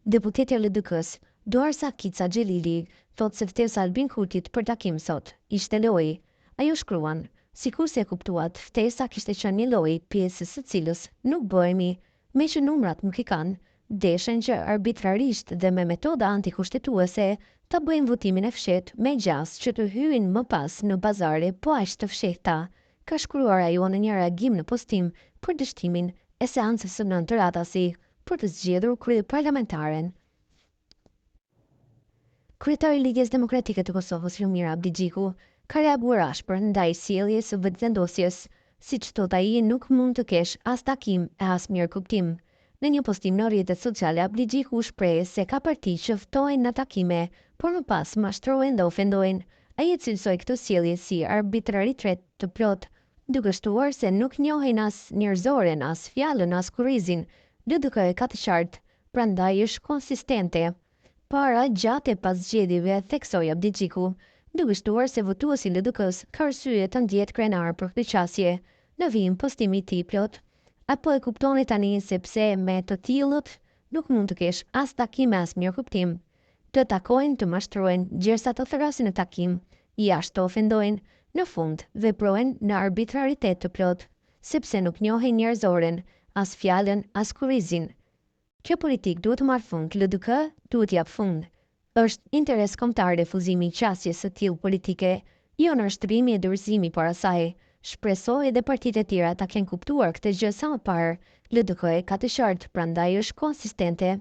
Deputetja e LDK-s, Duarsa Kica Xhelili, thot se ftesa Albin Kurtit për takim sot ishte lojë. Ajo shkruan, sikur se e kuptuat, ftesa kishte qenë një lojë pjesës së cilës nuk bëhemi, me që numrat nuk i kanë, deshen që arbitrarisht dhe me metoda antikushtetuese ta bëjmë votimin e fshehtë me gjas që të hyjnë më pas në bazare po aq të fshehta, ka shkruar ajo në një reagim në postim për dështimin e seancës së 9 të Ratasi për të zgjedhur kryeparlamentaren. Kryetari i Ligës Demokratike të Kosovës, Lumira Abdigjiku, ka reaguar ashpër ndaj sjelljes së vetëvendosjes, siç thot ai, nuk mund të kesh as takim e as mirëkuptim. Në një postim në rrjetet sociale, Abdigjiku shpreh se ka parti që ftohen në takime, por më pas mashtrohen dhe ofendojnë. Ai e cilësoi këtë sjellje si arbitraritet të plot, duke shtuar se nuk njohin as njerëzoren, as fjalën, as kurrizin. LDK ka të qartë, prandaj është konsistente. Para, gjatë e pas zgjedhjeve, theksoi Abdigjiku, duke shtuar se votuesi i LDK-s ka arsye të ndjetë krenar për këtë qasje. Në vijim postimi i tij plot, apo e kuptoni tani sepse me të tillët nuk mund të kesh as takim as mirëkuptim. Të takojnë, të mashtrojnë, gjersa të thrasin në takim, jashtë të ofendojnë, në fund veprojnë në arbitraritet të plot, sepse nuk njohin njerëzoren, as fjalën, as kurrizin. Kjo politik duhet të marrë fund, LDK duhet jap fund. Është interes kombëtar refuzimi i qasjes së tillë politike, jo në shtrimi e dorëzimi para saj. Shpresoj edhe partitë e tjera ta kenë kuptuar këtë gjë sa më parë. LDK ka të qartë, prandaj është konsistente.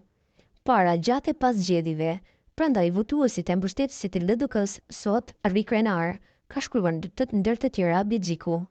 Para, gjatë e pas zgjedhjeve, prandaj votuesit e mbështetësit e LDK-s sot arri krenar, ka shkruar ndër të tjera Abdigjiku.